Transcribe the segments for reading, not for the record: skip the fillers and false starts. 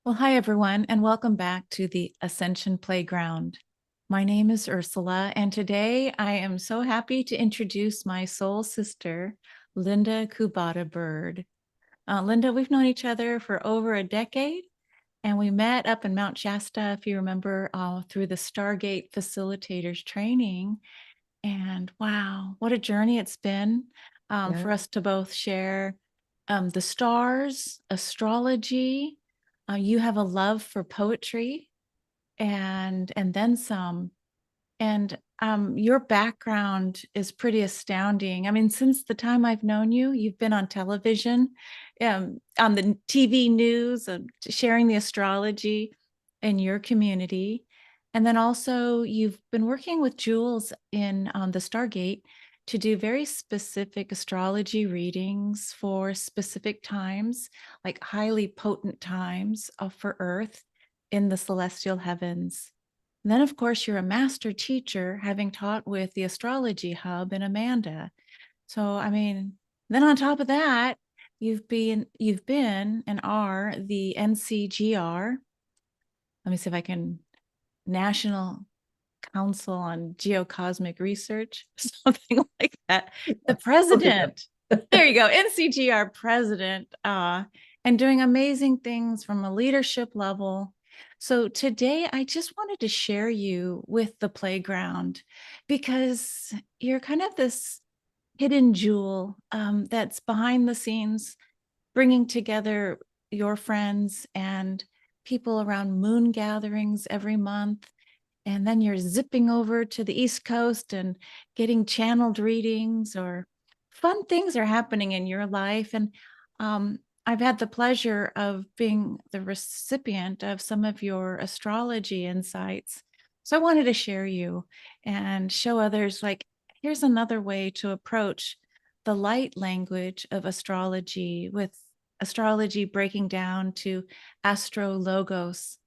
Well, hi, everyone, and welcome back to the Ascension Playground. My name is Ursula, and today I am so happy to introduce my soul sister, Linda Kubota Byrd. Linda, we've known each other for over a decade, and we met up in Mount Shasta, if you remember, through the Stargate Facilitators training. And wow, what a journey it's been Yeah. for us to both share the stars, astrology. You have a love for poetry and then some. And your background is pretty astounding. I mean, since the time I've known you, you've been on television, on the TV news, sharing the astrology in your community. And then also, you've been working with Jules in the Stargate to do very specific astrology readings for specific times, like highly potent times for Earth in the celestial heavens. And then, of course, you're a master teacher, having taught with the Astrology Hub in Amanda. So, I mean, then on top of that, you've been and are the NCGR. Let me see if I can National Council on Geocosmic Research, something like that. The Look at that. president. There you go, NCGR president, and doing amazing things from a leadership level. So today, I just wanted to share you with the playground because you're kind of this hidden jewel that's behind the scenes, bringing together your friends and people around moon gatherings every month, and then you're zipping over to the East Coast and getting channeled readings, or fun things are happening in your life. And I've had the pleasure of being the recipient of some of your astrology insights. So I wanted to share you and show others, like, here's another way to approach the light language of astrology, with astrology breaking down to astrologos,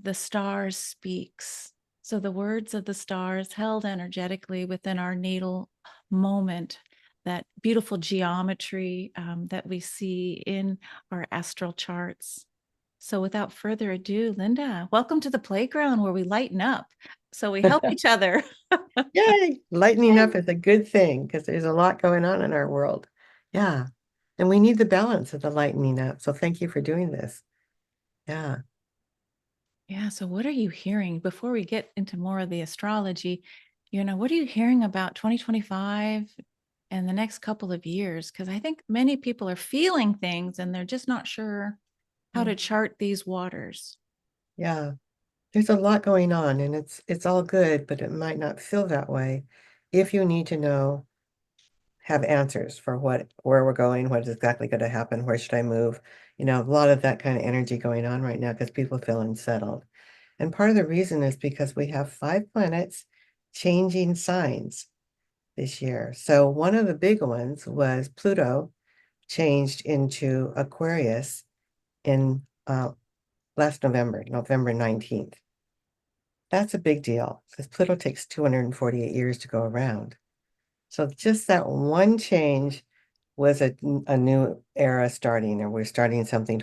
the stars speaks. So the words of the stars held energetically within our natal moment, that beautiful geometry that we see in our astral charts. So without further ado, Linda, welcome to the playground where we lighten up. So we help each other. Yay! Lightening up is a good thing because there's a lot going on in our world. Yeah. And we need the balance of the lightening up. So thank you for doing this. Yeah. Yeah. So what are you hearing before we get into more of the astrology? What are you hearing about 2025 and the next couple of years? Because I think many people are feeling things and they're just not sure how to Mm. chart these waters. Yeah. There's a lot going on and it's all good, but it might not feel that way if you need to know, have answers for where we're going, what is exactly going to happen, where should I move? A lot of that kind of energy going on right now because people feel unsettled. And part of the reason is because we have 5 planets changing signs this year. So one of the big ones was Pluto changed into Aquarius in last November, November 19th. That's a big deal because Pluto takes 248 years to go around. So just that one change was a new era starting, or we're starting something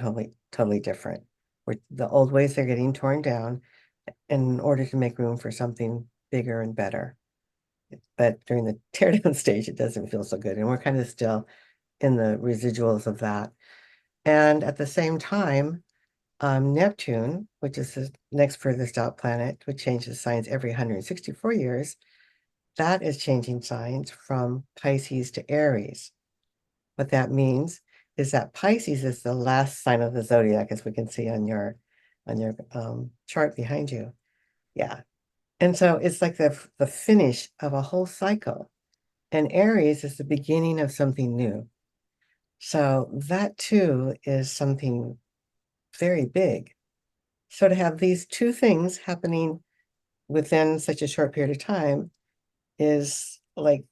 totally different. Where the old ways are getting torn down in order to make room for something bigger and better. But during the teardown stage, it doesn't feel so good. And we're kind of still in the residuals of that. And at the same time, Neptune, which is the next furthest out planet, which changes signs every 164 years, that is changing signs from Pisces to Aries. What that means is that Pisces is the last sign of the zodiac, as we can see on your chart behind you. Yeah. And so it's like the finish of a whole cycle. And Aries is the beginning of something new. So that too is something very big. So to have these two things happening within such a short period of time is like,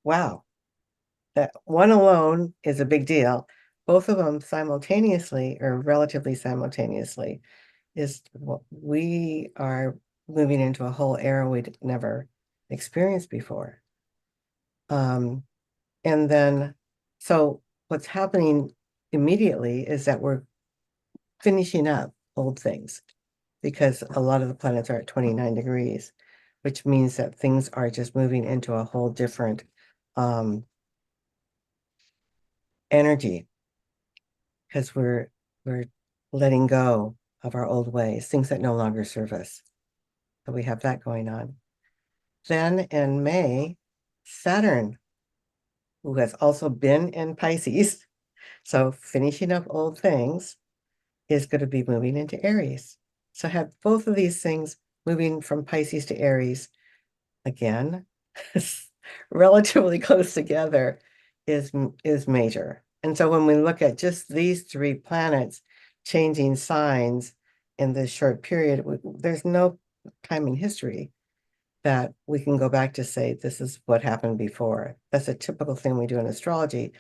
wow, that one alone is a big deal. Both of them simultaneously, or relatively simultaneously, is what we are moving into a whole era we'd never experienced before. And then, so what's happening immediately is that we're finishing up old things, because a lot of the planets are at 29 degrees, which means that things are just moving into a whole different energy, because we're letting go of our old ways, things that no longer serve us. So we have that going on. Then in May, Saturn, who has also been in Pisces, so finishing up old things, is going to be moving into Aries. So have both of these things moving from Pisces to Aries again, relatively close together, is major. And so when we look at just these three planets changing signs in this short period, there's no time in history that we can go back to say this is what happened before. That's a typical thing we do in astrology,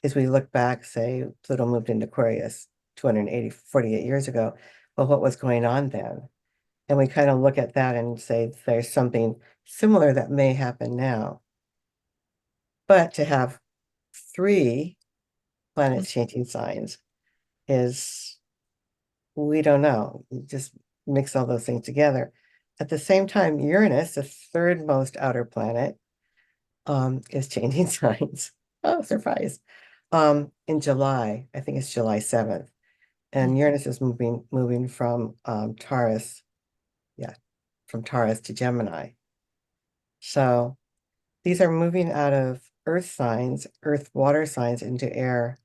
is we look back, say Pluto moved into Aquarius 48 years ago. Well, what was going on then? And we kind of look at that and say there's something similar that may happen now. But to have three planets changing signs is, we don't know. You just mix all those things together. At the same time, Uranus, the third most outer planet, is changing signs. Oh, surprise. In July, I think it's July 7th. And Uranus is moving from Taurus, yeah, from Taurus to Gemini. So these are moving out of earth signs, earth water signs, into air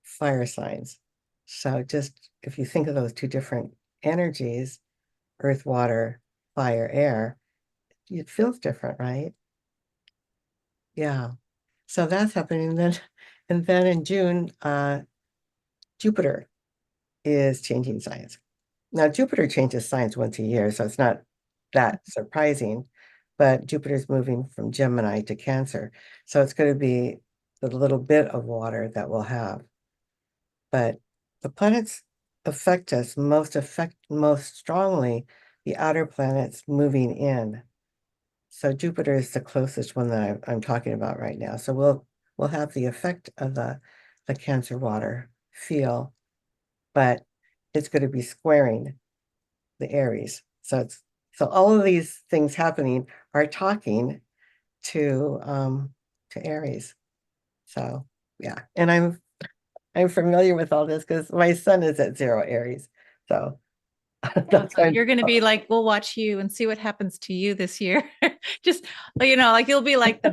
fire signs. So just if you think of those two different energies, earth, water, fire, air, it feels different, right? Yeah. So that's happening then. And then in June, Jupiter is changing signs. Now, Jupiter changes signs once a year, so it's not that surprising, but Jupiter's moving from Gemini to Cancer. So it's going to be the little bit of water that we'll have. But the planets affect us most strongly, the outer planets moving in. So Jupiter is the closest one that I'm talking about right now. So we'll have the effect of the Cancer water feel, but it's going to be squaring the Aries. So all of these things happening are talking to Aries. So yeah, and I'm familiar with all this because my sun is at 0 Aries. So Yeah, that's so you're going to be like, we'll watch you and see what happens to you this year. Just, like you'll be like the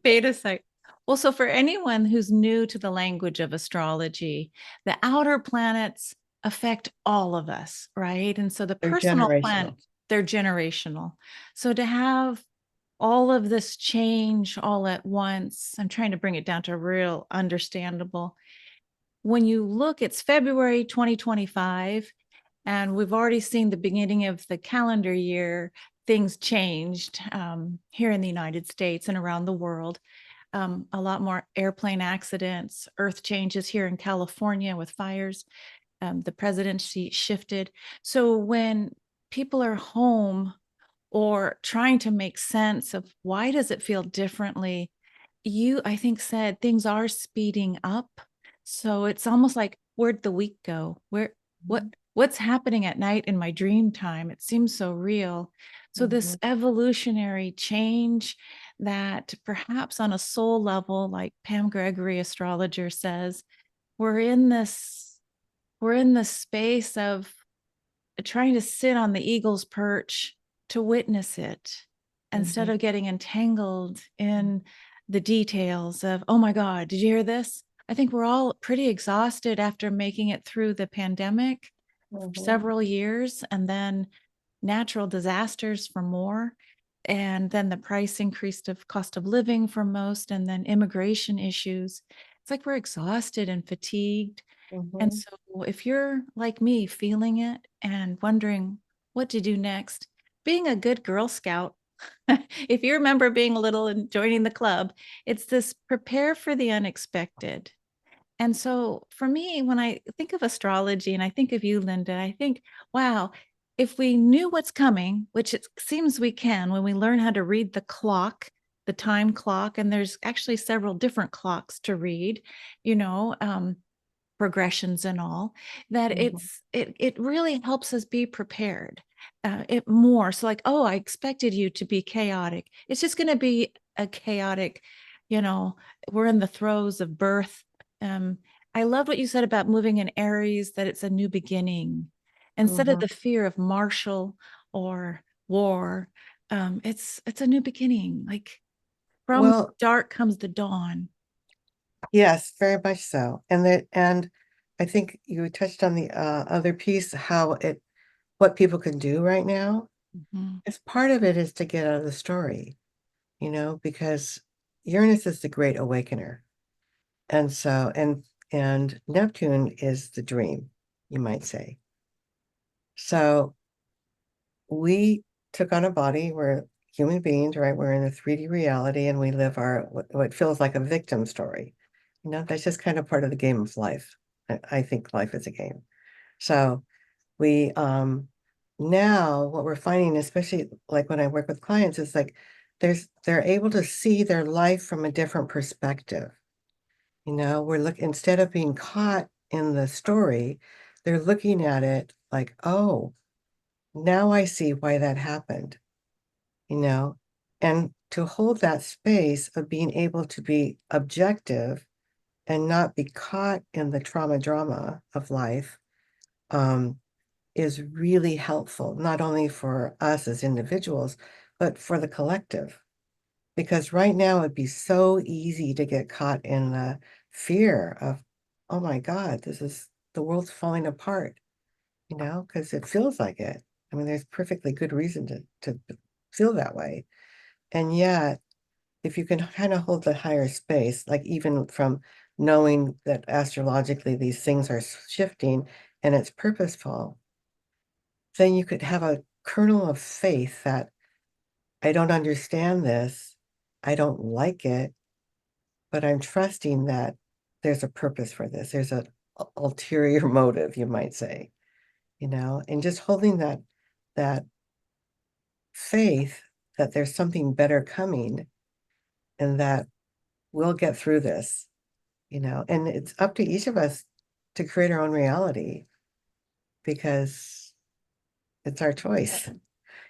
beta site. Well, so for anyone who's new to the language of astrology, the outer planets affect all of us, right? And so the they're personal generational. planet, they're generational. So to have all of this change all at once, I'm trying to bring it down to real understandable. When you look, it's February 2025. And we've already seen the beginning of the calendar year, things changed here in the United States and around the world. A lot more airplane accidents, earth changes here in California with fires. The presidency shifted. So when people are home or trying to make sense of why does it feel differently, you, I think, said things are speeding up. So it's almost like, where'd the week go? What's happening at night in my dream time? It seems so real. So this evolutionary change that perhaps on a soul level, like Pam Gregory, astrologer, says, we're in this space of trying to sit on the eagle's perch to witness it instead of getting entangled in the details of, oh my God, did you hear this? I think we're all pretty exhausted after making it through the pandemic for several years, and then natural disasters for more, and then the price increased of cost of living for most, and then immigration issues. It's like we're exhausted and fatigued. And so if you're like me, feeling it and wondering what to do next, being a good Girl Scout, if you remember being little and joining the club, it's this prepare for the unexpected. And so for me, when I think of astrology and I think of you, Linda, I think, wow, if we knew what's coming, which it seems we can when we learn how to read the clock, the time clock, and there's actually several different clocks to read, you know, progressions and all, that Mhm. it really helps us be prepared. It more so like, oh, I expected you to be chaotic. It's just going to be a chaotic, you know, we're in the throes of birth. I love what you said about moving in Aries, that it's a new beginning instead of Mhm. the fear of martial or war. It's a new beginning. Like from Well, dark comes the dawn. yes, very much so. And I think you touched on the other piece, how it what people can do right now. Mhm. As part of it is to get out of the story, because Uranus is the great awakener. And so and Neptune is the dream, you might say. So we took on a body, we're human beings, right? We're in a 3D reality and we live our what feels like a victim story. That's just kind of part of the game of life. I think life is a game. So we now what we're finding, especially like when I work with clients, is like they're able to see their life from a different perspective. We're instead of being caught in the story, they're looking at it like, oh, now I see why that happened, you know, and to hold that space of being able to be objective and not be caught in the trauma drama of life, um, is really helpful, not only for us as individuals, but for the collective. Because right now it'd be so easy to get caught in the fear of, oh my God, the world's falling apart, because it feels like it. I mean, there's perfectly good reason to feel that way. And yet, if you can kind of hold the higher space, like even from knowing that astrologically these things are shifting and it's purposeful, then you could have a kernel of faith that I don't understand this, I don't like it, but I'm trusting that there's a purpose for this. There's an ulterior motive, you might say, and just holding that faith that there's something better coming and that we'll get through this, and it's up to each of us to create our own reality because it's our choice,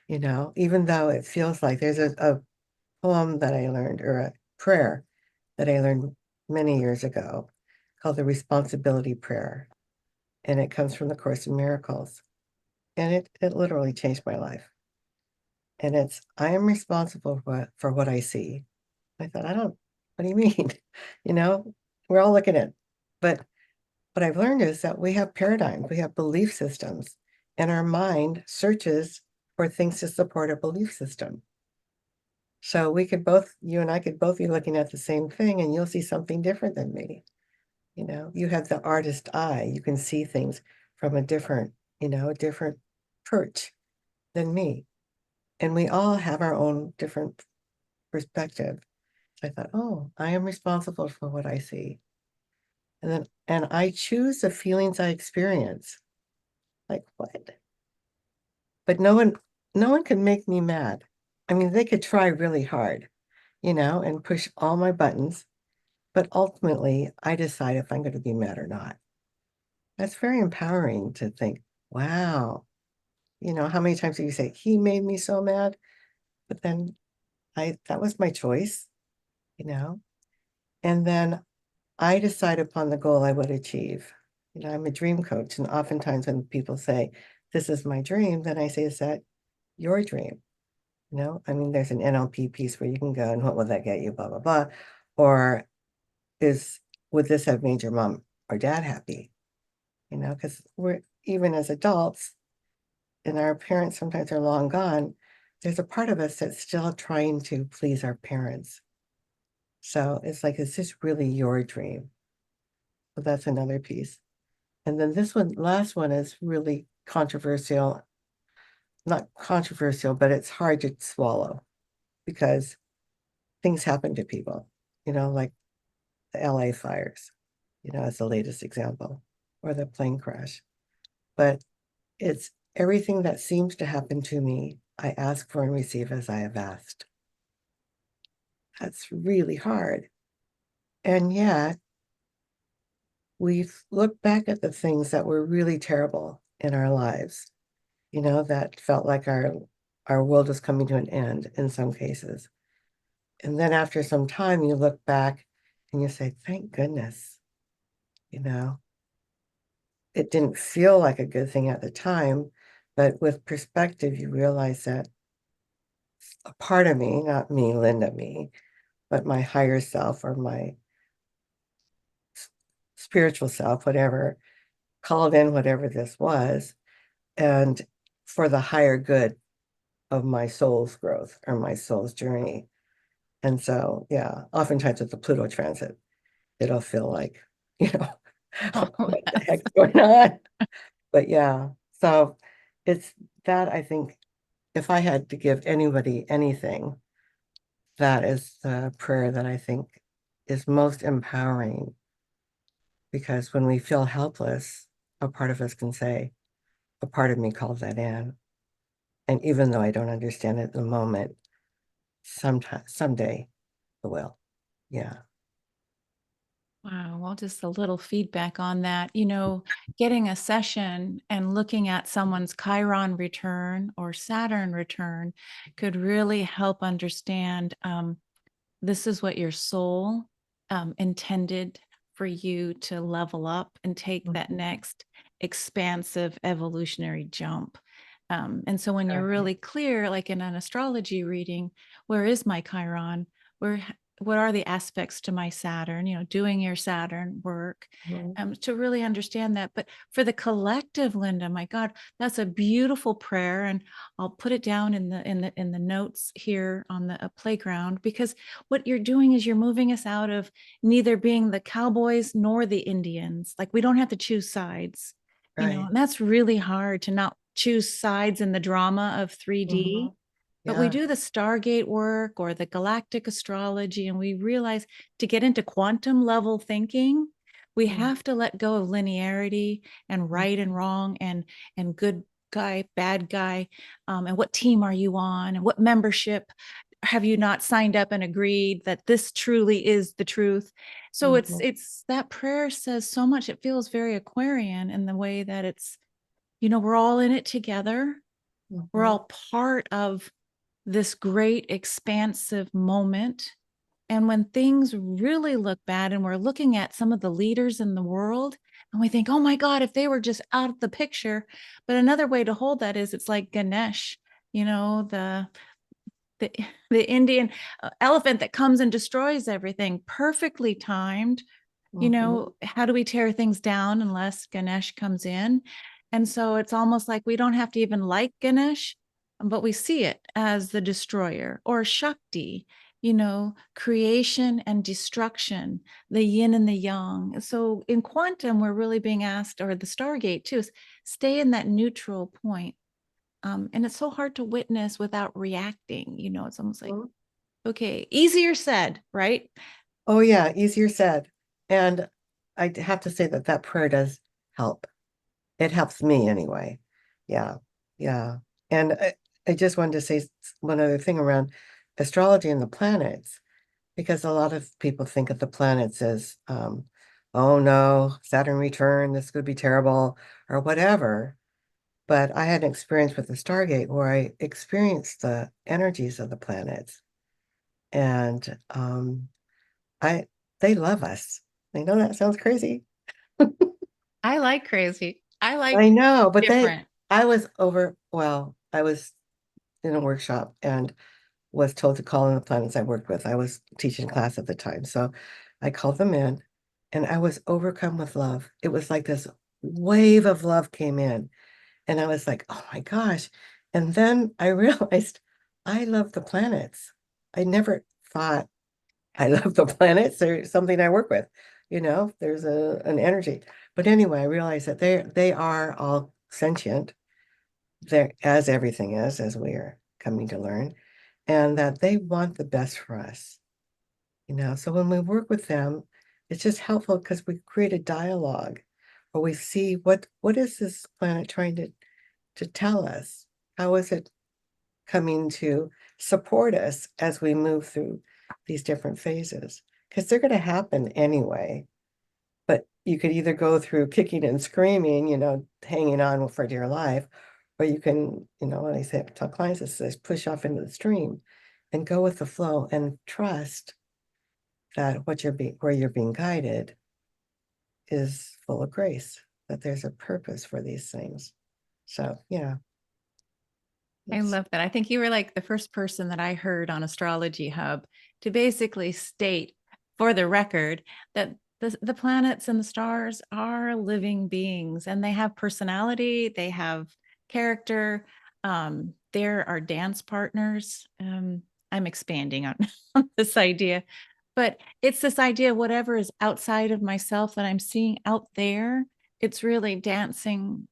even though it feels like there's a poem that I learned or a prayer that I learned many years ago called the Responsibility Prayer. And it comes from the Course in Miracles. And it literally changed my life. And it's, I am responsible for what I see. I thought, what do you mean? You know, we're all looking at, but what I've learned is that we have paradigms, we have belief systems, and our mind searches for things to support a belief system. So you and I could both be looking at the same thing and you'll see something different than me. You have the artist eye. You can see things from a different perch than me. And we all have our own different perspective. So I thought, oh, I am responsible for what I see. And I choose the feelings I experience. Like what? But no one can make me mad. I mean, they could try really hard, and push all my buttons, but ultimately I decide if I'm going to be mad or not. That's very empowering to think, wow, how many times do you say, he made me so mad? But then that was my choice, you know? And then I decide upon the goal I would achieve. I'm a dream coach. And oftentimes when people say, this is my dream, then I say, is that your dream? I mean, there's an NLP piece where you can go and what will that get you, blah, blah, blah. Or would this have made your mom or dad happy? Because we're, even as adults, and our parents sometimes are long gone, there's a part of us that's still trying to please our parents. So it's like, is this really your dream? So that's another piece. And then last one is really controversial. Not controversial, but it's hard to swallow because things happen to people, like the LA fires, as the latest example, or the plane crash. But it's everything that seems to happen to me, I ask for and receive as I have asked. That's really hard. And yet, we look back at the things that were really terrible in our lives, that felt like our world was coming to an end in some cases. And then after some time, you look back and you say, thank goodness, you know, it didn't feel like a good thing at the time, but with perspective, you realize that a part of me, not me, Linda, me, but my higher self or my spiritual self, whatever, called in whatever this was, and for the higher good of my soul's growth or my soul's journey. And so, yeah, oftentimes with the Pluto transit, it'll feel like, Oh, what the that's heck's going on? But yeah, so it's that I think if I had to give anybody anything, that is the prayer that I think is most empowering, because when we feel helpless, a part of us can say, a part of me calls that in. And even though I don't understand it at the moment, someday I will. Yeah. wow. Well, just a little feedback on that. Getting a session and looking at someone's Chiron return or Saturn return could really help understand this is what your soul intended for you to level up and take that Mhm. next expansive evolutionary jump. And so when you're Exactly. really clear, like in an astrology reading, where is my Chiron? Where what are the aspects to my Saturn, doing your Saturn work, Mhm. to really understand that. But for the collective, Linda, my God, that's a beautiful prayer. And I'll put it down in the notes here on the playground, because what you're doing is you're moving us out of neither being the cowboys nor the Indians. Like, we don't have to choose sides, Right. and that's really hard to not choose sides in the drama of 3D. Mhm. But we Yeah. do the Stargate work or the galactic astrology, and we realize to get into quantum level thinking, we Mhm. have to let go of linearity and right and wrong and good guy, bad guy, and what team are you on, and what membership have you not signed up and agreed that this truly is the truth. So it's Mhm. it's that prayer says so much. It feels very Aquarian in the way that it's, we're all in it together. We're Mhm. all part of this great expansive moment. And when things really look bad and we're looking at some of the leaders in the world and we think, oh my God, if they were just out of the picture. But another way to hold that is it's like Ganesh, the the Indian elephant that comes and destroys everything, perfectly timed. Mhm. How do we tear things down unless Ganesh comes in? And so it's almost like we don't have to even like Ganesh, but we see it as the destroyer, or Shakti, creation and destruction, the yin and the yang. So in quantum, we're really being asked, or the Stargate too, is stay in that neutral point. And it's so hard to witness without reacting. It's almost like, Mhm. okay, easier said, right? Oh yeah, easier said. And I have to say that that prayer does help. It helps me anyway. Yeah. Yeah. And I just wanted to say one other thing around astrology and the planets, because a lot of people think of the planets as, oh no, Saturn return, this could be terrible, or whatever. But I had an experience with the Stargate where I experienced the energies of the planets. And I they love us. I know that sounds crazy. I like crazy. I like I know, but different. I was in a workshop and was told to call in the planets I worked with. I was teaching class at the time. So I called them in and I was overcome with love. It was like this wave of love came in. And I was like, oh my gosh. And then I realized I love the planets. I never thought I love the planets. They're something I work with. There's an energy. But anyway, I realized that they are all sentient, there as everything is, as we are coming to learn, and that they want the best for us. So when we work with them, it's just helpful because we create a dialogue, or we see what is this planet trying to tell us? How is it coming to support us as we move through these different phases? Because they're going to happen anyway, but you could either go through kicking and screaming, hanging on for dear life, or you can, when I say tell clients, it says push off into the stream and go with the flow and trust that where you're being guided is full of grace, that there's a purpose for these things. So yeah. I love that. I think you were like the first person that I heard on Astrology Hub to basically state for the record that the planets and the stars are living beings and they have personality, they have character. They're our dance partners. I'm expanding on, on this idea, but it's this idea, whatever is outside of myself that I'm seeing out there, it's really dancing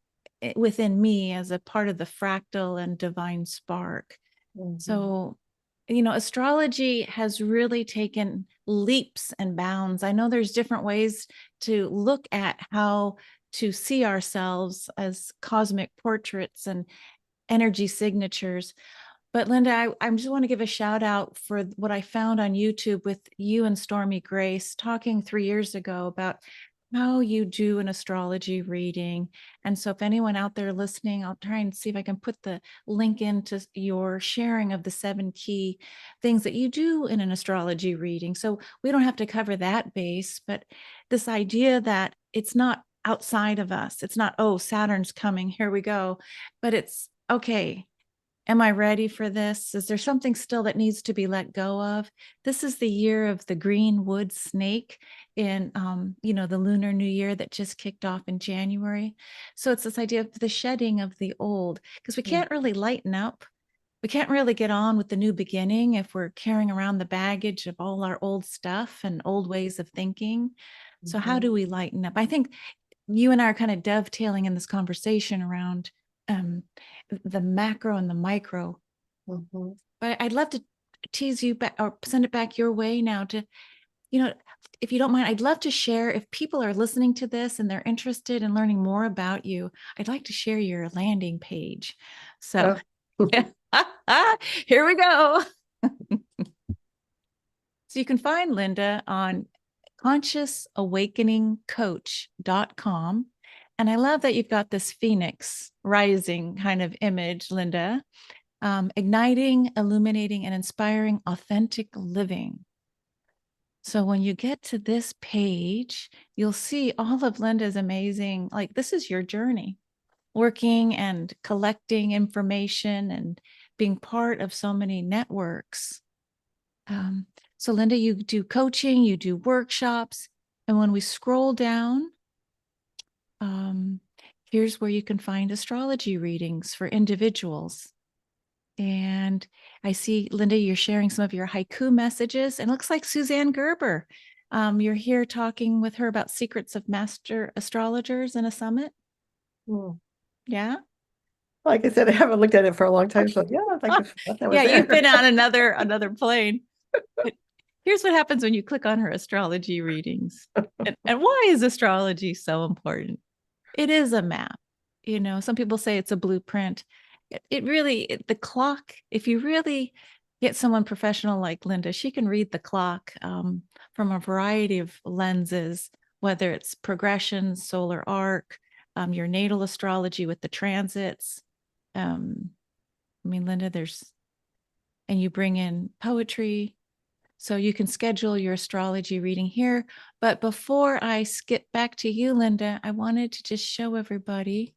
within me as a part of the fractal and divine spark. Mm-hmm. So, astrology has really taken leaps and bounds. I know there's different ways to look at how to see ourselves as cosmic portraits and energy signatures. But Linda, I just want to give a shout out for what I found on YouTube with you and Stormy Grace talking 3 years ago about how you do an astrology reading. And so if anyone out there listening, I'll try and see if I can put the link into your sharing of the 7 key things that you do in an astrology reading. So we don't have to cover that base, but this idea that it's not outside of us. It's not, oh, Saturn's coming, here we go. But it's, okay, am I ready for this? Is there something still that needs to be let go of? This is the year of the green wood snake in, the Lunar New Year that just kicked off in January. So it's this idea of the shedding of the old, because we can't really lighten up. We can't really get on with the new beginning if we're carrying around the baggage of all our old stuff and old ways of thinking. So how do we lighten up? I think you and I are kind of dovetailing in this conversation around the macro and the micro. But I'd love to tease you back or send it back your way now to, if you don't mind, I'd love to share, if people are listening to this and they're interested in learning more about you, I'd like to share your landing page. So here we go. So you can find Linda on consciousawakeningcoach.com. And I love that you've got this phoenix rising kind of image, Linda, igniting, illuminating, and inspiring authentic living. So when you get to this page, you'll see all of Linda's amazing, like this is your journey, working and collecting information and being part of so many networks. So Linda, you do coaching, you do workshops. And when we scroll down, here's where you can find astrology readings for individuals. And I see, Linda, you're sharing some of your haiku messages. And it looks like Suzanne Gerber. You're here talking with her about secrets of master astrologers in a summit. Yeah. Like I said, I haven't looked at it for a long time. So yeah, I'd like to that was yeah, there. You've been on another plane. But here's what happens when you click on her astrology readings. And why is astrology so important? It is a map. Some people say it's a blueprint. It really, the clock, if you really get someone professional like Linda, she can read the clock from a variety of lenses, whether it's progression, solar arc, your natal astrology with the transits. Linda, and you bring in poetry. So you can schedule your astrology reading here. But before I skip back to you, Linda, I wanted to just show everybody.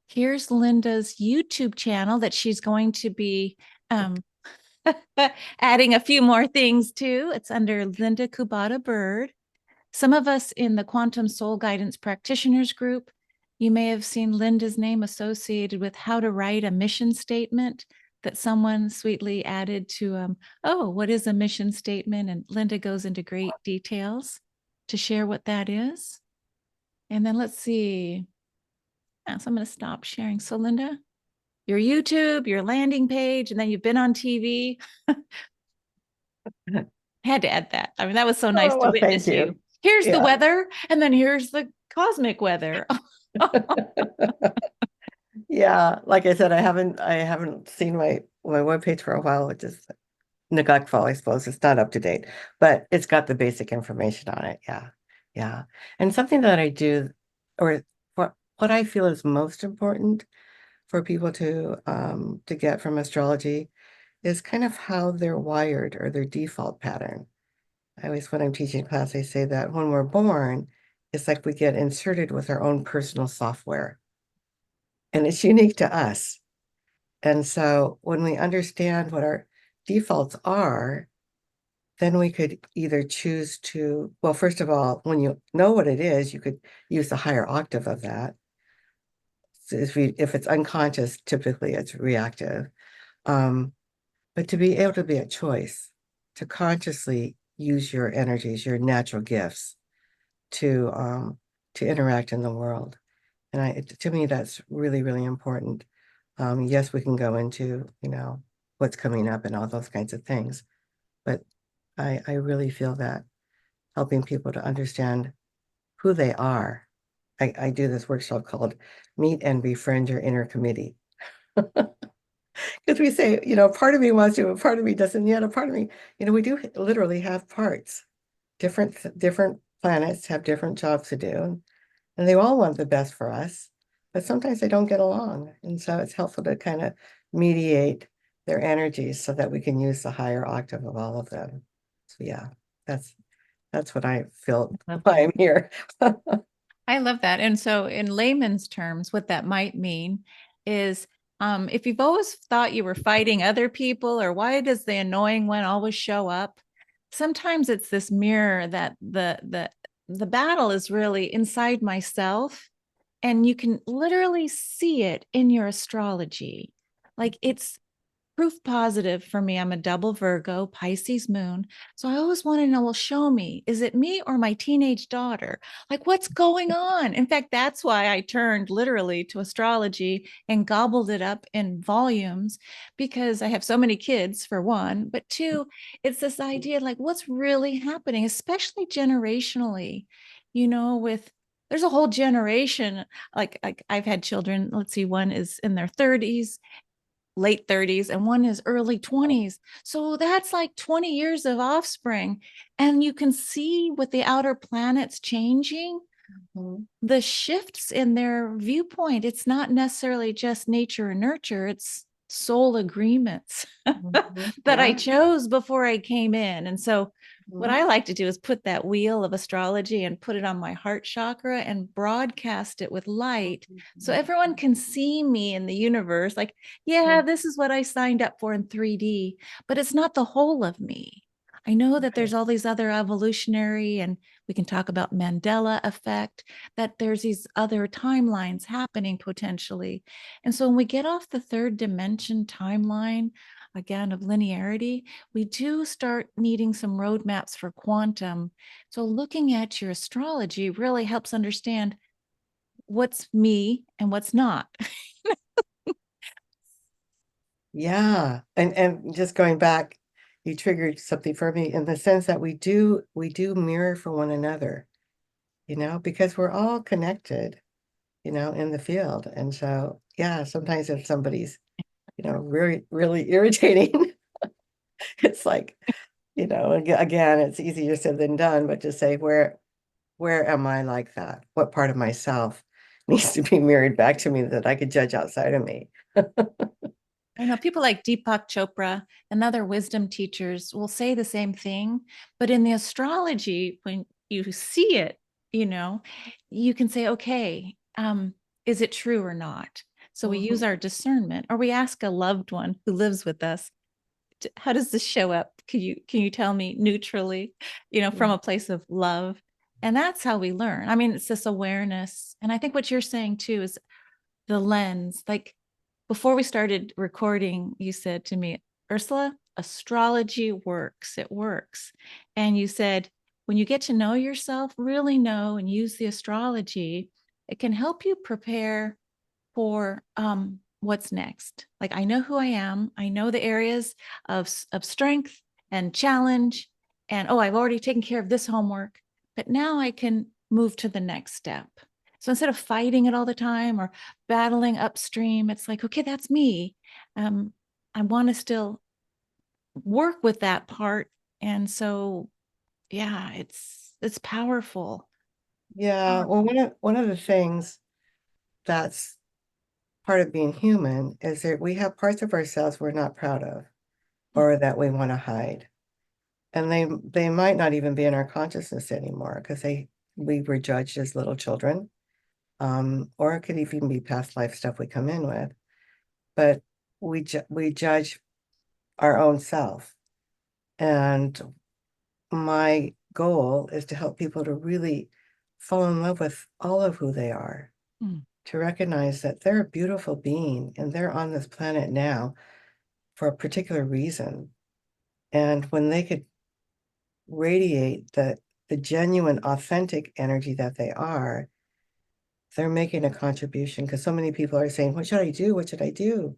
Here's Linda's YouTube channel that she's going to be adding a few more things to. It's under Linda Kubota Byrd. Some of us in the Quantum Soul Guidance Practitioners Group, you may have seen Linda's name associated with how to write a mission statement that someone sweetly added to, what is a mission statement? And Linda goes into great details to share what that is. And then let's see. Yeah, so I'm going to stop sharing. So Linda, your YouTube, your landing page, and then you've been on TV. Had to add that. That was so nice to witness you. Here's the weather, and then here's the cosmic weather. Yeah, like I said, I haven't seen my webpage for a while, which is neglectful, I suppose. It's not up to date, but it's got the basic information on it. Yeah. Yeah. And something that I do, or what I feel is most important for people to get from astrology is kind of how they're wired or their default pattern. I always, when I'm teaching class, I say that when we're born, it's like we get inserted with our own personal software, and it's unique to us. And so when we understand what our defaults are, then we could either choose to, well, first of all, when you know what it is, you could use the higher octave of that. So if it's unconscious, typically it's reactive. Um, but to be able to be a choice, to consciously use your energies, your natural gifts to interact in the world. And to me, that's really, really important. Yes, we can go into, what's coming up and all those kinds of things, but I really feel that helping people to understand who they are. I do this workshop called Meet and Befriend Your Inner Committee. Because we say, part of me wants to, but part of me doesn't yet. A part of me, we do literally have parts. Different planets have different jobs to do, and they all want the best for us, but sometimes they don't get along. And so it's helpful to kind of mediate their energies so that we can use the higher octave of all of them. So yeah, that's that's what I feel Love why that. I'm here. I love that. And so, in layman's terms, what that might mean is if you've always thought you were fighting other people, or why does the annoying one always show up? Sometimes it's this mirror that the battle is really inside myself, and you can literally see it in your astrology. Like it's proof positive for me. I'm a double Virgo, Pisces moon. So I always want to know, well, show me, is it me or my teenage daughter? Like, what's going on? In fact, that's why I turned literally to astrology and gobbled it up in volumes, because I have so many kids, for one. But two, it's this idea like what's really happening, especially generationally, with there's a whole generation like I've had children. Let's see, one is in their 30s, late 30s, and one is early 20s. So that's like 20 years of offspring. And you can see with the outer planets changing, Mhm. the shifts in their viewpoint. It's not necessarily just nature and nurture, it's soul agreements Mhm. that I Yeah. chose before I came in. And so, what Mhm. I like to do is put that wheel of astrology and put it on my heart chakra and broadcast it with light so everyone can see me in the universe. Like, yeah, Mhm. this is what I signed up for in 3D, but it's not the whole of me. I know that there's Right. all these other evolutionary, and we can talk about Mandela effect, that there's these other timelines happening potentially. And so when we get off the third dimension timeline, again, of linearity, we do start needing some roadmaps for quantum. So looking at your astrology really helps understand what's me and what's not. Yeah. And just going back, you triggered something for me in the sense that we do mirror for one another, because we're all connected, in the field. And so, yeah, sometimes if somebody's, really, really irritating, it's like, again, it's easier said than done, but to say, where am I like that? What part of myself needs to be mirrored back to me that I could judge outside of me? I know people like Deepak Chopra and other wisdom teachers will say the same thing, but in the astrology, when you see it, you know, you can say, okay, is it true or not? So we use Mhm. our discernment, or we ask a loved one who lives with us, how does this show up? Can you tell me neutrally, from Yeah. a place of love? And that's how we learn. I mean, it's this awareness. And I think what you're saying too is the lens. Like before we started recording, you said to me, Ursula, astrology works. It works. And you said, when you get to know yourself, really know and use the astrology, it can help you prepare for what's next. Like I know who I am. I know the areas of strength and challenge. And oh, I've already taken care of this homework, but now I can move to the next step. So instead of fighting it all the time or battling upstream, it's like, okay, that's me. Um, I want to still work with that part. And so, yeah, it's powerful. Yeah, well, one of the things that's part of being human is that we have parts of ourselves we're not proud of or that we want to hide. And they might not even be in our consciousness anymore because we were judged as little children. Or it could even be past life stuff we come in with. But we judge our own self. And my goal is to help people to really fall in love with all of who they are, Mm. to recognize that they're a beautiful being and they're on this planet now for a particular reason. And when they could radiate the genuine, authentic energy that they are, they're making a contribution because so many people are saying, what should I do? What should I do?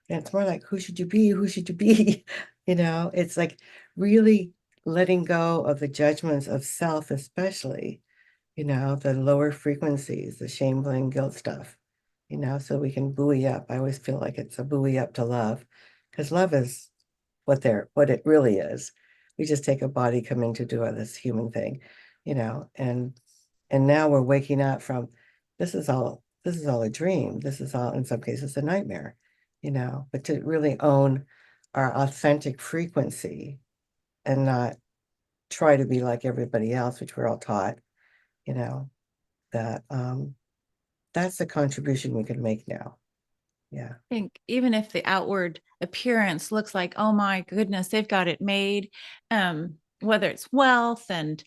And it's more like, who should you be? Who should you be? It's like really letting go of the judgments of self, especially, the lower frequencies, the shame, blame, guilt stuff, so we can buoy up. I always feel like it's a buoy up to love because love is what it really is. We just take a body, come in to do this human thing, and now we're waking up from this is all a dream. This is all in some cases a nightmare, but to really own our authentic frequency and not try to be like everybody else, which we're all taught, you know, that that's the contribution we can make now. Yeah. Think even if the outward appearance looks like, oh my goodness, they've got it made, whether it's wealth and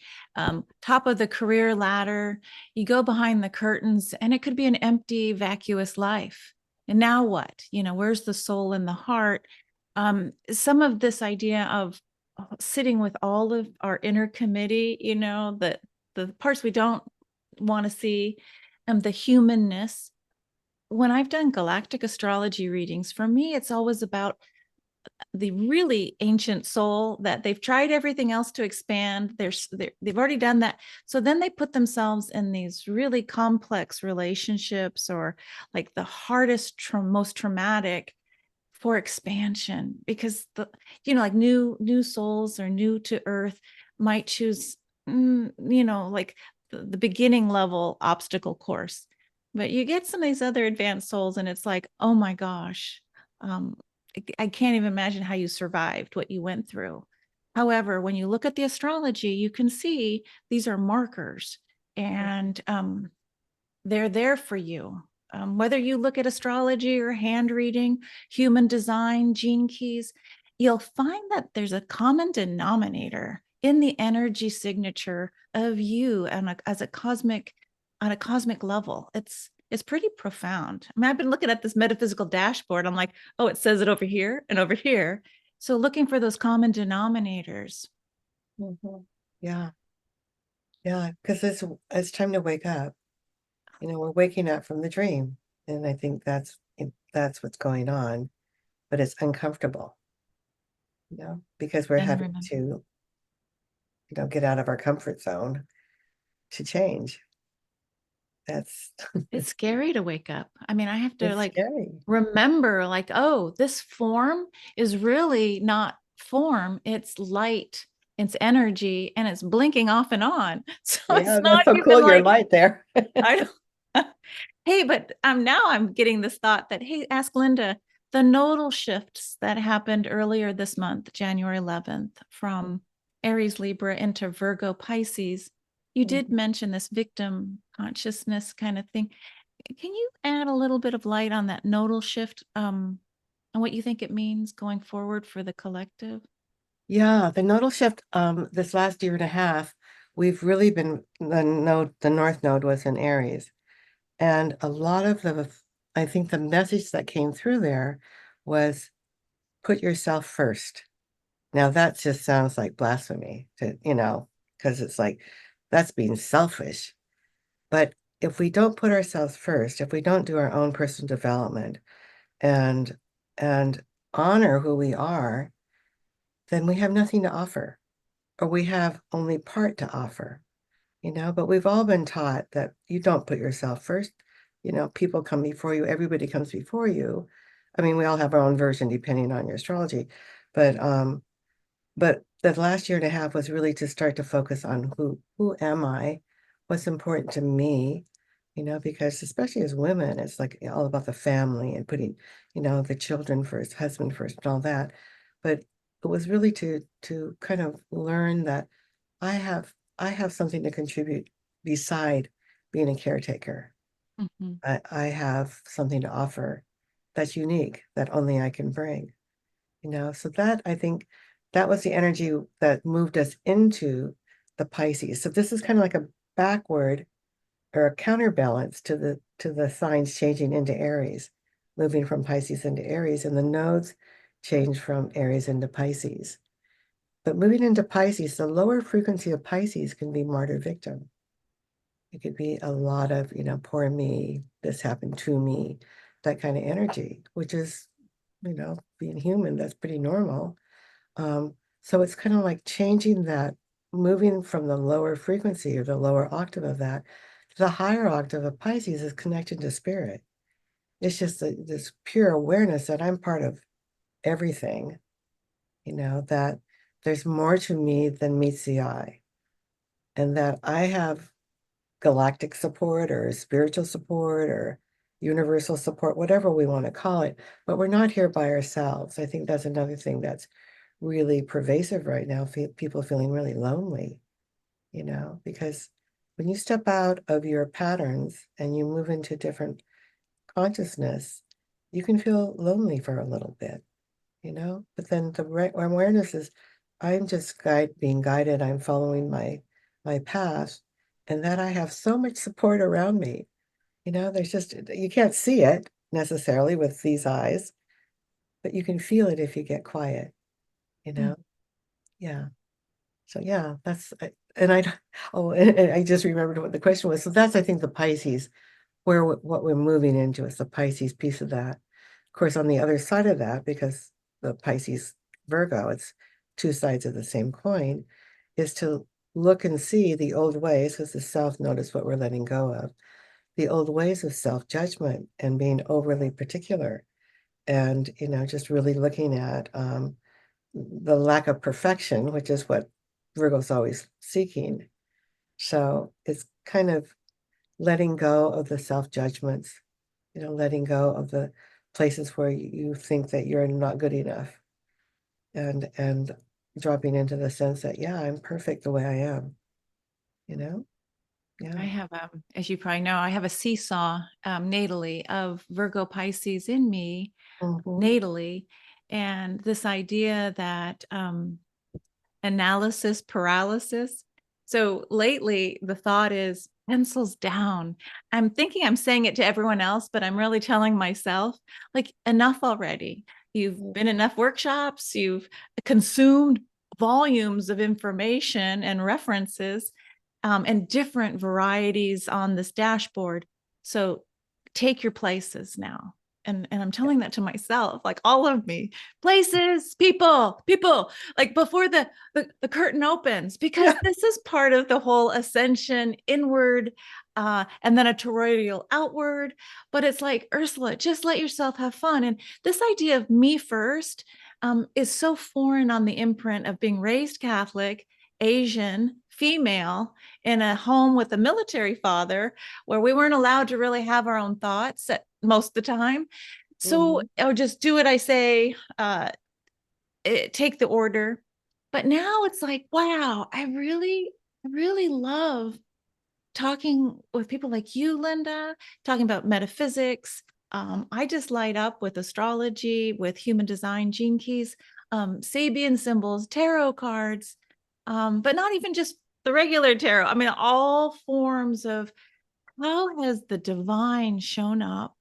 top of the career ladder, you go behind the curtains and it could be an empty, vacuous life. And now what? Where's the soul and the heart? Some of this idea of sitting with all of our inner committee, that the parts we don't want to see, the humanness. When I've done galactic astrology readings, for me, it's always about the really ancient soul that they've tried everything else to expand. They've already done that. So then they put themselves in these really complex relationships or like the hardest, most traumatic for expansion because like new souls or new to earth might choose, like the beginning level obstacle course. But you get some of these other advanced souls and it's like, oh my gosh, um, I can't even imagine how you survived what you went through. However, when you look at the astrology, you can see these are markers and they're there for you. Whether you look at astrology or hand reading, human design, gene keys, you'll find that there's a common denominator in the energy signature of you and as a cosmic on a cosmic level. It's pretty profound. I mean, I've been looking at this metaphysical dashboard. I'm like, oh, it says it over here and over here. So looking for those common denominators. Mhm. Yeah. Yeah. Because it's time to wake up. We're waking up from the dream. And I think that's what's going on, but it's uncomfortable, because we're And having remember, to, get out of our comfort zone to change. That's it's scary to wake up. I mean, I have to it's like scary. remember, like, oh, this form is really not form, it's light, it's energy, and it's blinking off and on. So it's Yeah, not that's so even cool. Your like light there. I don't hey, but now I'm getting this thought that, hey, ask Linda, the nodal shifts that happened earlier this month, January 11th, from Aries Libra into Virgo Pisces, you did Mhm. mention this victim consciousness kind of thing. Can you add a little bit of light on that nodal shift, and what you think it means going forward for the collective? Yeah, the nodal shift, this last year and a half, we've really been the North Node was in Aries. And a lot of I think the message that came through there was put yourself first. Now that just sounds like blasphemy because it's like that's being selfish. But if we don't put ourselves first, if we don't do our own personal development and and honor who we are, then we have nothing to offer, or we have only part to offer, but we've all been taught that you don't put yourself first. People come before you, everybody comes before you. I mean, we all have our own version depending on your astrology, but the last year and a half was really to start to focus on who am I? what's important to me, because especially as women, it's like all about the family and putting, the children first, husband first, and all that. But it was really to kind of learn that I have something to contribute beside being a caretaker. Mhm. I have something to offer that's unique that only I can bring. So that I think that was the energy that moved us into the Pisces. So this is kind of like a backward or a counterbalance to the signs changing into Aries, moving from Pisces into Aries, and the nodes change from Aries into Pisces. But moving into Pisces, the lower frequency of Pisces can be martyr victim. It could be a lot of, poor me, this happened to me, that kind of energy, which is, being human, that's pretty normal. So it's kind of like changing that, moving from the lower frequency or the lower octave of that to the higher octave of Pisces is connected to spirit. It's just this pure awareness that I'm part of everything, that there's more to me than meets the eye, and that I have galactic support or spiritual support or universal support, whatever we want to call it, but we're not here by ourselves. I think that's another thing that's really pervasive right now, people feeling really lonely, because when you step out of your patterns and you move into different consciousness, you can feel lonely for a little bit, but then the awareness is I'm just being guided, I'm following my path, and that I have so much support around me. There's just, you can't see it necessarily with these eyes, but you can feel it if you get quiet, you Mm. know? Yeah. So yeah, and I, oh, and I just remembered what the question was. So that's, I think, the Pisces, what we're moving into is the Pisces piece of that. Of course, on the other side of that, because the Pisces Virgo, it's two sides of the same coin, is to look and see the old ways, because the self, notice what we're letting go of, the old ways of self-judgment and being overly particular, and just really looking at the lack of perfection, which is what Virgo's always seeking. So it's kind of letting go of the self-judgments, letting go of the places where you think that you're not good enough, and dropping into the sense that, yeah, I'm perfect the way I am, you know? I Yeah. have, as you probably know, I have a seesaw natally of Virgo Pisces in me Hmm. natally. And this idea that analysis paralysis. So lately, the thought is pencils down. I'm thinking I'm saying it to everyone else, but I'm really telling myself, like, enough already. You've been enough workshops, you've consumed volumes of information and references and different varieties on this dashboard. So take your places now. And I'm telling that to myself, like all of me, places, people, like before the curtain opens, because Yeah. this is part of the whole ascension inward and then a toroidal outward. But it's like, Ursula, just let yourself have fun. And this idea of me first is so foreign on the imprint of being raised Catholic, Asian, female, in a home with a military father where we weren't allowed to really have our own thoughts at most of the time. So Hmm. I'll just do what I say, take the order. But now it's like, wow, I really love talking with people like you, Linda, talking about metaphysics. I just light up with astrology, with human design, gene keys, Sabian symbols, tarot cards, but not even just the regular tarot. I mean, all forms of how has the divine shown up,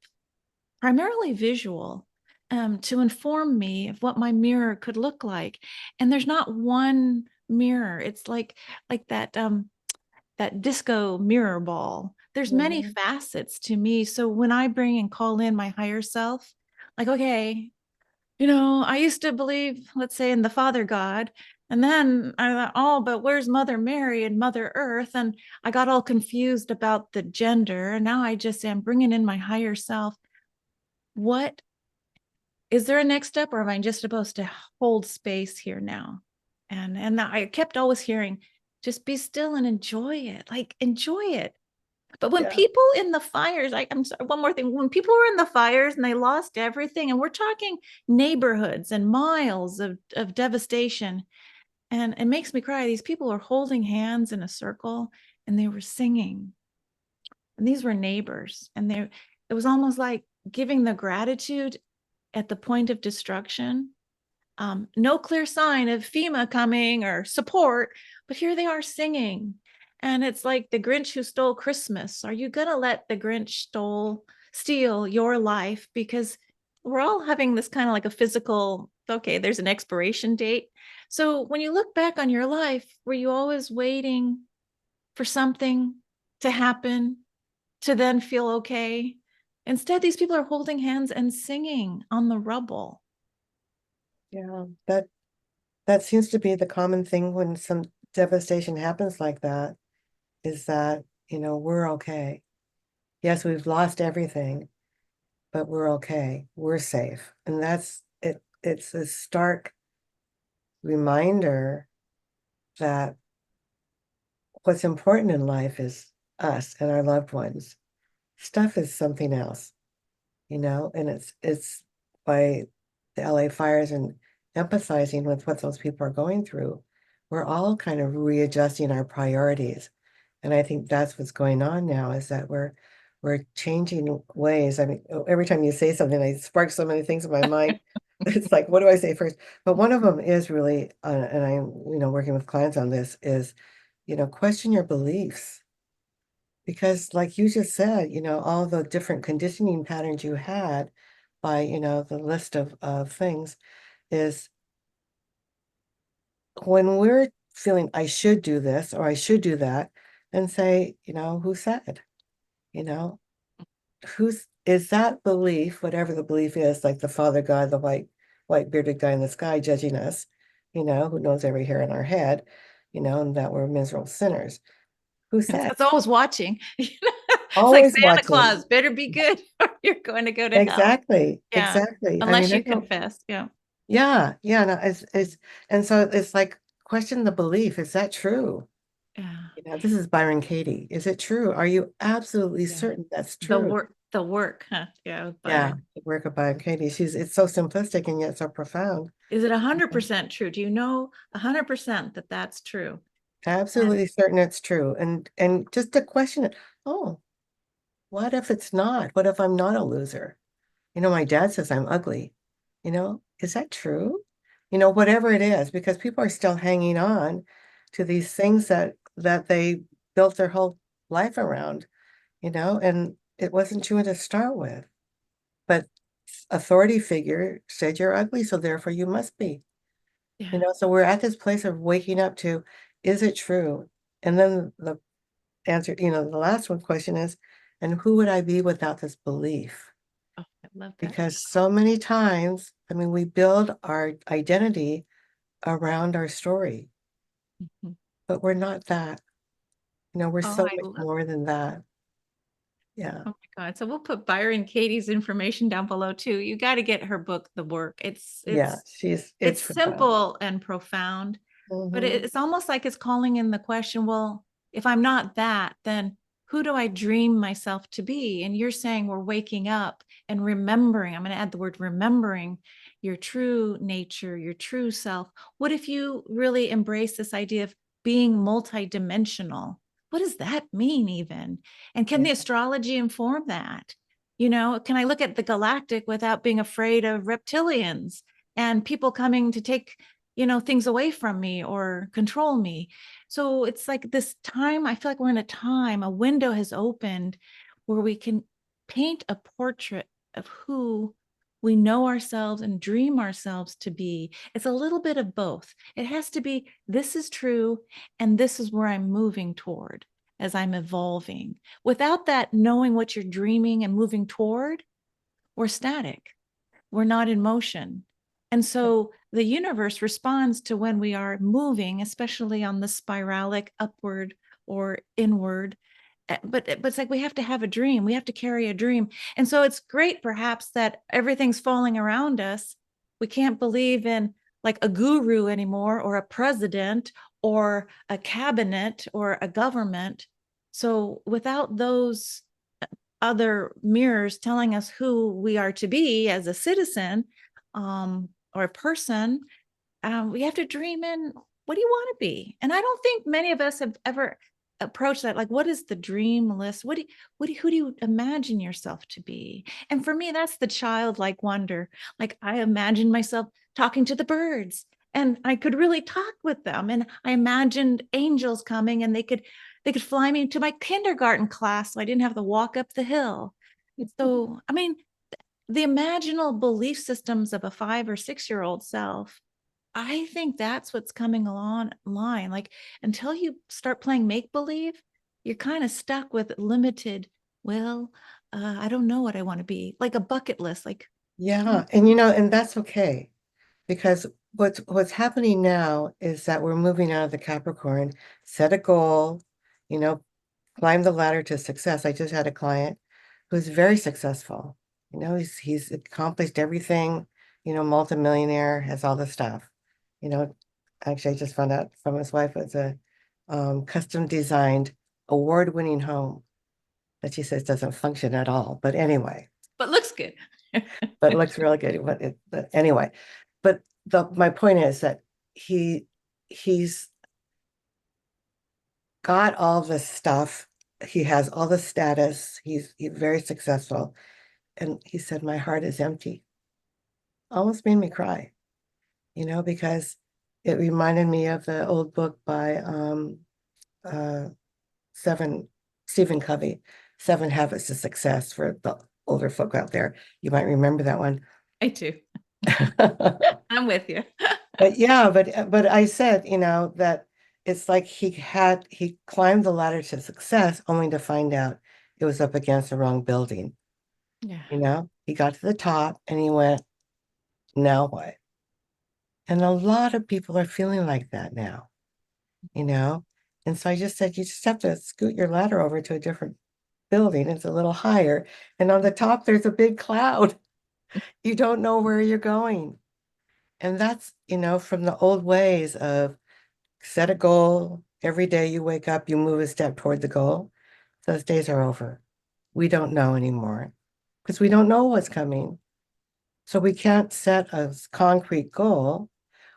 primarily visual, to inform me of what my mirror could look like. And there's not one mirror. It's like that disco mirror ball. There's many Hmm. facets to me. So when I bring and call in my higher self, like, okay, I used to believe, let's say, in the Father God. And then I thought, oh, but where's Mother Mary and Mother Earth? And I got all confused about the gender. And now I just am bringing in my higher self. What is there a next step, or am I just supposed to hold space here now? And I kept always hearing, Just be still and enjoy it. Like, enjoy it. But when Yeah. people in the fires, I'm sorry, one more thing. When people were in the fires and they lost everything, and we're talking neighborhoods and miles of devastation, and it makes me cry. These people are holding hands in a circle and they were singing. And these were neighbors. And it was almost like giving the gratitude at the point of destruction. No clear sign of FEMA coming or support, but here they are singing. And it's like the Grinch who stole Christmas. Are you going to let the Grinch steal your life? Because we're all having this kind of like a physical, okay, there's an expiration date. So when you look back on your life, were you always waiting for something to happen to then feel okay? Instead, these people are holding hands and singing on the rubble. Yeah. That seems to be the common thing when some devastation happens like that, is that, we're okay. Yes, we've lost everything, but we're okay. We're safe. And that's it. It's a stark reminder that what's important in life is us and our loved ones. Stuff is something else, and it's by the LA fires and empathizing with what those people are going through, we're all kind of readjusting our priorities. And I think that's what's going on now, is that we're changing ways. I mean, every time you say something, I spark so many things in my mind. It's like, what do I say first? But one of them is really, and I'm, working with clients on this, is, question your beliefs. Because like you just said, all the different conditioning patterns you had by, the list of things, is when we're feeling I should do this or I should do that, and say, who said? You know, is that belief, whatever the belief is, like the Father God, the white bearded guy in the sky judging us, who knows every hair in our head, and that we're miserable sinners. Who said? It's always watching. It's like Always Santa watching. Claus, better be good or you're going to go to hell. Exactly, Yeah. exactly. I Unless mean, I you don't, confess. Yeah. yeah, yeah, no, and so it's like, question the belief. Is that true? Yeah. This is Byron Katie. Is it true? Are you absolutely Yeah. certain that's The true? work, the work, huh? Yeah, with Yeah, Byron. the work of Byron Katie. It's so simplistic and yet so profound. Is it 100% true? Do you know 100% that that's true? And Absolutely certain it's true. And just to question it. Oh, what if it's not? What if I'm not a loser? My dad says I'm ugly. Is that true? Whatever it is, because people are still hanging on to these things that they built their whole life around, and it wasn't true to start with. But authority figure said you're ugly, so therefore you must be. yeah. So we're at this place of waking up to, is it true? And then the answer, the last one question is, and who would I be without this belief? Oh, I love that. Because so many times, I mean, we build our identity around our story, Mhm. but we're not that. We're Oh, so I much love. more than that. Yeah. Oh my God. So we'll put Byron Katie's information down below too. You got to get her book, The Work. It's Yeah. it's It's it's profound. simple and profound, but Hmm. it's almost like it's calling in the question, well, if I'm not that, then who do I dream myself to be? And you're saying we're waking up and remembering. I'm going to add the word remembering your true nature, your true self. What if you really embrace this idea of being multidimensional? What does that mean, even? And can Yeah. the astrology inform that? Can I look at the galactic without being afraid of reptilians and people coming to take, things away from me or control me? So it's like this time, I feel like we're in a window has opened where we can paint a portrait of who we know ourselves and dream ourselves to be. It's a little bit of both. It has to be, this is true, and this is where I'm moving toward as I'm evolving. Without that, knowing what you're dreaming and moving toward, we're static. We're not in motion. And so the universe responds to when we are moving, especially on the spiralic upward or inward. But it's like we have to have a dream. We have to carry a dream. And so it's great, perhaps, that everything's falling around us. We can't believe in like a guru anymore or a president or a cabinet or a government. So without those other mirrors telling us who we are to be as a citizen, or a person, we have to dream in, what do you want to be? And I don't think many of us have ever approached that. Like, what is the dream list? Who do you imagine yourself to be? And for me, that's the childlike wonder. Like, I imagined myself talking to the birds, and I could really talk with them. And I imagined angels coming, and they could fly me to my kindergarten class, so I didn't have to walk up the hill. So, I mean, the imaginal belief systems of a 5 or 6 year old self, I think that's what's coming along line. Like, until you start playing make believe, you're kind of stuck with limited. Well, I don't know what I want to be. Like a bucket list. Like, Yeah, and and that's okay, because what's happening now is that we're moving out of the Capricorn, set a goal, you know, climb the ladder to success. I just had a client who's very successful. He's accomplished everything, multimillionaire, has all the stuff. You know, Actually, I just found out from his wife, it's a custom designed award-winning home that she says doesn't function at all. But anyway, but looks good. but it looks really good. But anyway, but my point is that he's got all this stuff. He has all the status. He's very successful. And he said, my heart is empty. Almost made me cry, because it reminded me of the old book by uh, Stephen Covey, Seven Habits of Success, for the older folk out there. You might remember that one. I too. I'm with you. But yeah, but I said, that it's like he climbed the ladder to success only to find out it was up against the wrong building. Yeah. He got to the top and he went, now what? And a lot of people are feeling like that now, you know? And so I just said, you just have to scoot your ladder over to a different building. It's a little higher. And on the top, there's a big cloud. You don't know where you're going. And that's, from the old ways of set a goal. Every day you wake up, you move a step toward the goal. Those days are over. We don't know anymore because we don't know what's coming. So we can't set a concrete goal.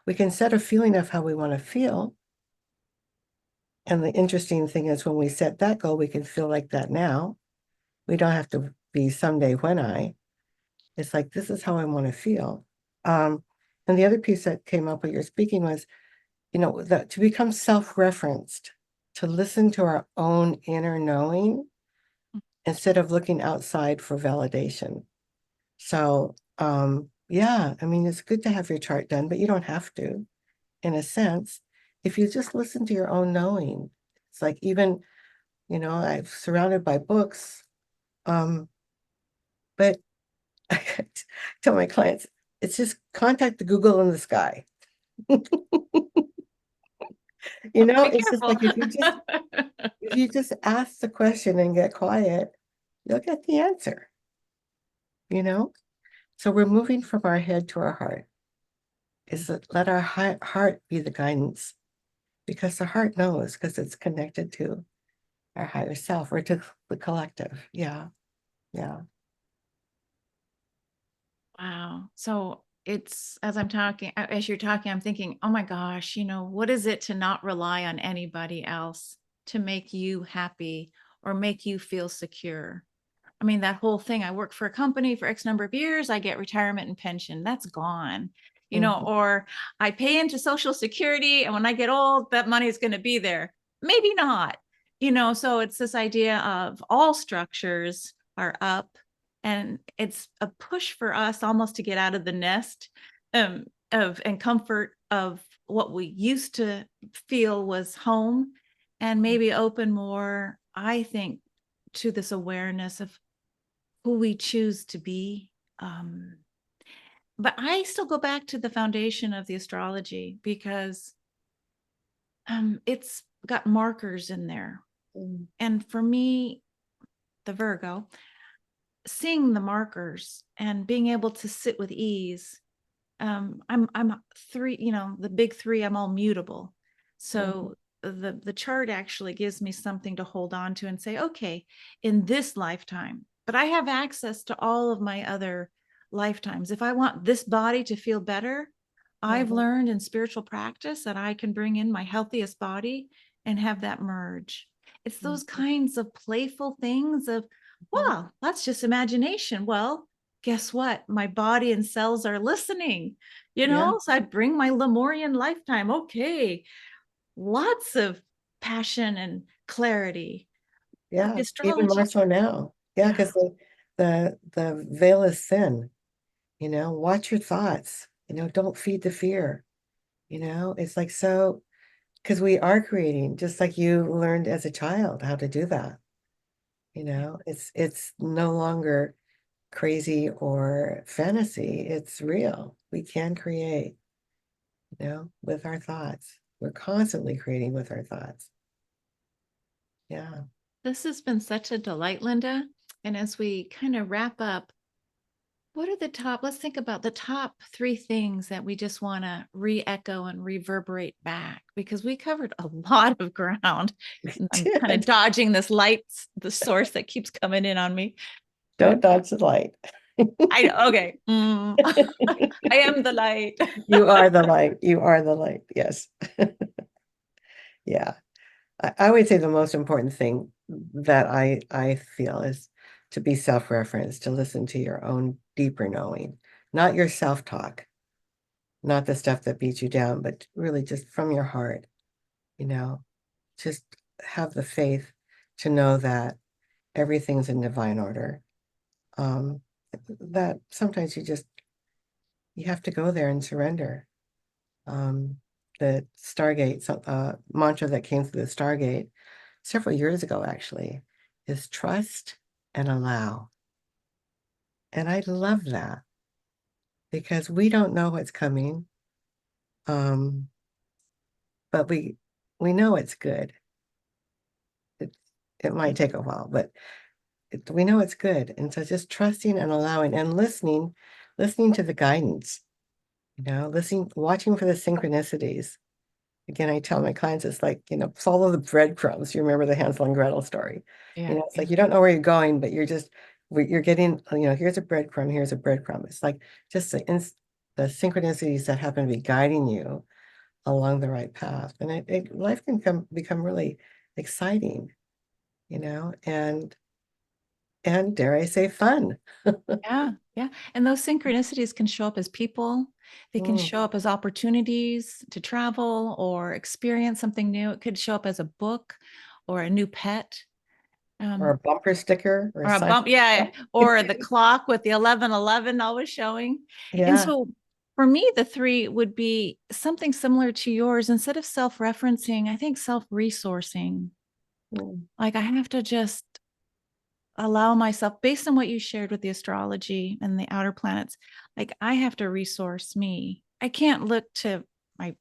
We can set a feeling of how we want to feel. And the interesting thing is when we set that goal, we can feel like that now. We don't have to be someday when I. It's like, this is how I want to feel. And the other piece that came up when you're speaking was, that to become self-referenced, to listen to our own inner knowing instead of looking outside for validation. So, yeah, I mean, it's good to have your chart done, but you don't have to, in a sense. If you just listen to your own knowing, it's like even, I'm surrounded by books, but I tell my clients, it's just contact the Google in the sky. Be It's just careful. like if you just ask the question and get quiet, you'll get the answer, you know? So we're moving from our head to our heart. Is that let our heart be the guidance, because the heart knows, because it's connected to our higher self or to the collective. Yeah. Yeah. Wow. So it's, as you're talking, I'm thinking, oh my gosh, what is it to not rely on anybody else to make you happy or make you feel secure? I mean, that whole thing, I work for a company for X number of years, I get retirement and pension, that's gone, Mhm. or I pay into Social Security, and when I get old, that money is going to be there. Maybe not, so it's this idea of all structures are up, and it's a push for us almost to get out of the nest of and comfort of what we used to feel was home, and maybe open more, I think, to this awareness of who we choose to be. But I still go back to the foundation of the astrology because it's got markers in there. Mm. And for me, the Virgo, seeing the markers and being able to sit with ease. I'm three, the big three, I'm all mutable. So the chart actually gives me something to hold on to and say, okay, in this lifetime, but I have access to all of my other lifetimes. If I want this body to feel better, I've Mhm. learned in spiritual practice that I can bring in my healthiest body and have that merge. It's those Mhm. kinds of playful things of, Mhm. well, that's just imagination. Well, guess what? My body and cells are listening, Yeah, so I bring my Lemurian lifetime. Okay, lots of passion and clarity. But the yeah, even more astrology, so now. Yeah, yeah, because the veil is thin, watch your thoughts, don't feed the fear, it's like so because we are creating, just like you learned as a child how to do that, it's no longer crazy or fantasy, it's real. We can create, with our thoughts. We're constantly creating with our thoughts. Yeah. this has been such a delight, Linda. And as we kind of wrap up, what are the top, let's think about the top three things that we just want to re-echo and reverberate back, because we covered a lot of ground. I'm kind of dodging this light, the source that keeps coming in on me. But Don't dodge the light. okay. I am the light. You are the light. You are the light. Yes. Yeah. I would say the most important thing that I feel is to be self-referenced, to listen to your own deeper knowing, not your self-talk, not the stuff that beats you down, but really just from your heart, you know, just have the faith to know that everything's in divine order. Um, that sometimes you have to go there and surrender. Um, the Stargate mantra that came through the Stargate several years ago, actually, is trust and allow. And I love that because we don't know what's coming, um, but we know it's good. It, it might take a while, but we know it's good. And so just trusting and allowing and listening to the guidance, listening, watching for the synchronicities. Again, I tell my clients, it's like, follow the breadcrumbs. You remember the Hansel and Gretel story. Yeah, It's yeah. like you don't know where you're going, but you're getting, here's a breadcrumb, here's a breadcrumb. It's like just the synchronicities that happen to be guiding you along the right path. And life can become really exciting, and dare I say fun. Yeah, yeah. And those synchronicities can show up as people. They can Mm. show up as opportunities to travel or experience something new. It could show up as a book or a new pet. Or a bumper sticker or a Or a sign. bump, yeah, or the clock with the 11:11 always showing. And Yeah. so for me, the three would be something similar to yours. Instead of self-referencing, I think self-resourcing. Mm. Like I have to just allow myself, based on what you shared with the astrology and the outer planets, like I have to resource me. I can't look to my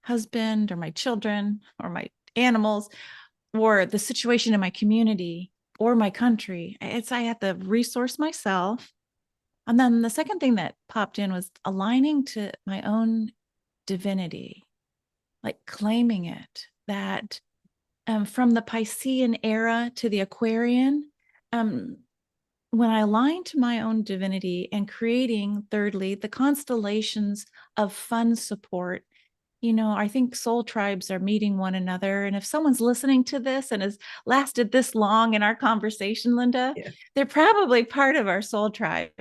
husband or my children or my animals or the situation in my community or my country. I have to resource myself. And then the second thing that popped in was aligning to my own divinity, like claiming it, that from the Piscean era to the Aquarian, um, when I align to my own divinity and creating, thirdly, the constellations of fun support. I think soul tribes are meeting one another. And if someone's listening to this and has lasted this long in our conversation, Linda, Yeah. they're probably part of our soul tribe.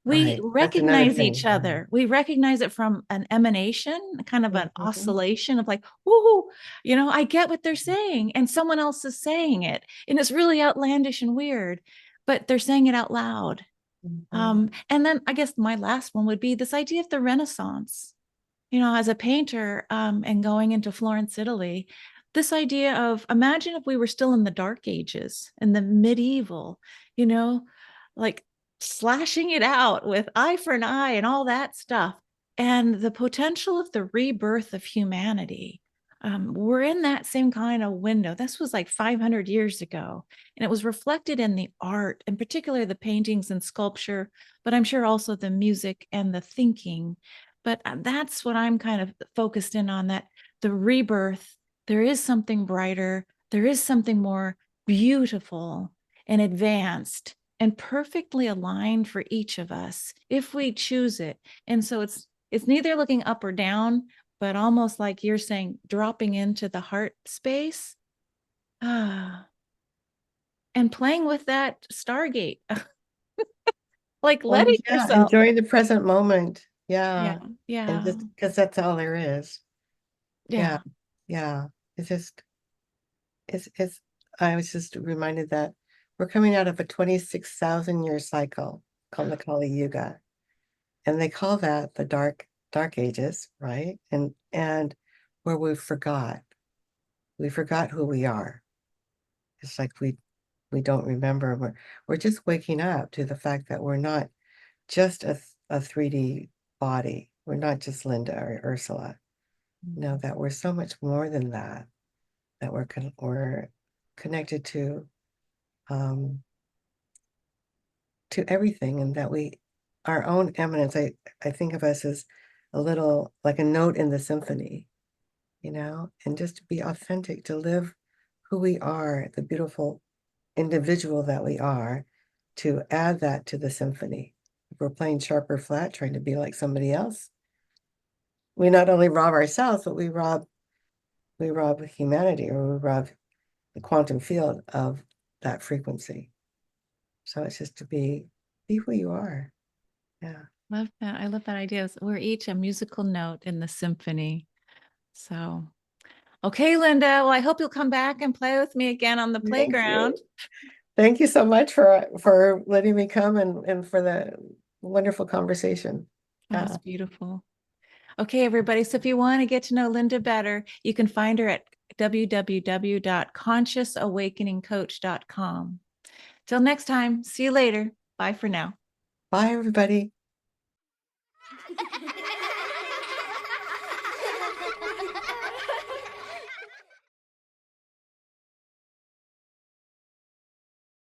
We Right. That's another recognize each thing. other. We recognize it from an emanation, kind of an Mhm. oscillation of like, whoo, I get what they're saying. And someone else is saying it. And it's really outlandish and weird, but they're saying it out loud. Mhm. And then I guess my last one would be this idea of the Renaissance. As a painter and going into Florence, Italy, this idea of imagine if we were still in the dark ages, in the medieval, you know, like slashing it out with eye for an eye and all that stuff, and the potential of the rebirth of humanity. We're in that same kind of window. This was like 500 years ago, and it was reflected in the art, in particular the paintings and sculpture, but I'm sure also the music and the thinking. But that's what I'm kind of focused in on, that the rebirth, there is something brighter, there is something more beautiful and advanced and perfectly aligned for each of us if we choose it. And so it's neither looking up or down, but almost like you're saying, dropping into the heart space. Ah, and playing with that Stargate, like Well, letting yeah, yourself. enjoying the present moment. Yeah, Yeah. And yeah, just because that's all there is. Yeah. yeah. Yeah. It's just, it's, I was just reminded that we're coming out of a 26,000 year cycle called the Kali Yuga. And they call that the dark ages, right? And where we forgot who we are. It's like we don't remember. We're just waking up to the fact that we're not just a 3D body. We're not just Linda or Ursula. No, that we're so much more than that. That we're connected um, to everything, and that we our own eminence. I think of us as a little like a note in the symphony, and just to be authentic, to live who we are, the beautiful individual that we are, to add that to the symphony. If we're playing sharp or flat, trying to be like somebody else, we not only rob ourselves, but we rob humanity, or we rob the quantum field of that frequency. So it's just to be who you are. Yeah. Love that. I love that idea. We're each a musical note in the symphony. So, okay, Linda. Well, I hope you'll come back and play with me again on the Thank playground. you. Thank you so much for letting me come and for the wonderful conversation. Oh, it's Yeah. beautiful. Okay, everybody. So if you want to get to know Linda better, you can find her at www.consciousawakeningcoach.com. Till next time, see you later. Bye for now. Bye, everybody.